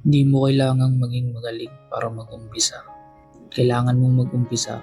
Hindi mo kailangang maging magaling para mag-umpisa. Kailangan mong mag-umpisa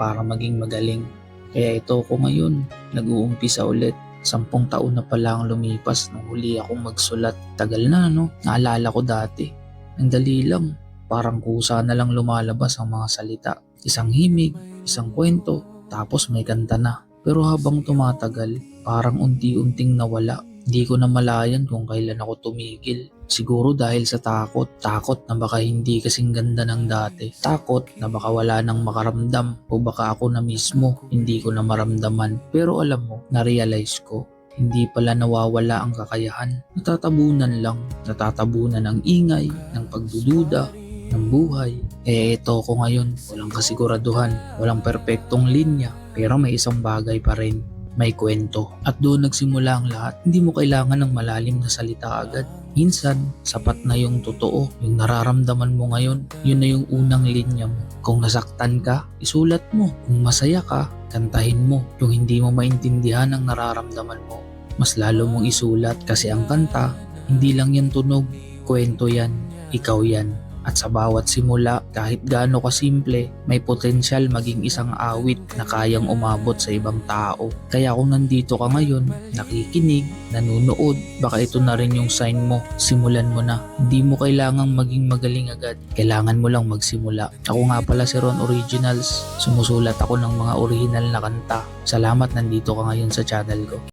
para maging magaling. Kaya ito ako ngayon, nag-uumpisa ulit. 10 taon na pala ang lumipas nung huli akong magsulat. Tagal na, no? Naalala ko dati. Ang dali lang. Parang kusa na lang lumalabas ang mga salita. Isang himig, isang kwento, tapos may kanta na. Pero habang tumatagal, parang unti-unting nawala. Hindi ko na malayan kung kailan ako tumigil. Siguro dahil sa takot. Takot na baka hindi kasing ganda ng dati. Takot na baka wala nang makaramdam o baka ako na mismo hindi ko na maramdaman. Pero alam mo, na-realize ko, hindi pala nawawala ang kakayahan. Natatabunan lang. Natatabunan ang ingay, ng pagdududa, ng buhay. Ito ko ngayon, walang kasiguraduhan, walang perpektong linya, pero may isang bagay pa rin. May kwento. At doon nagsimula ang lahat. Hindi mo kailangan ng malalim na salita agad. Minsan, sapat na yung totoo, yung nararamdaman mo ngayon, yun na yung unang linya mo. Kung nasaktan ka, isulat mo. Kung masaya ka, kantahin mo. Kung hindi mo maintindihan ang nararamdaman mo, mas lalo mong isulat kasi ang kanta, hindi lang yan tunog, kwento yan, ikaw yan. At sa bawat simula, kahit gaano kasimple, may potensyal maging isang awit na kayang umabot sa ibang tao. Kaya kung nandito ka ngayon, nakikinig, nanunood, baka ito na rin yung sign mo. Simulan mo na. Hindi mo kailangang maging magaling agad. Kailangan mo lang magsimula. Ako nga pala si Ron Originals. Sumusulat ako ng mga original na kanta. Salamat nandito ka ngayon sa channel ko.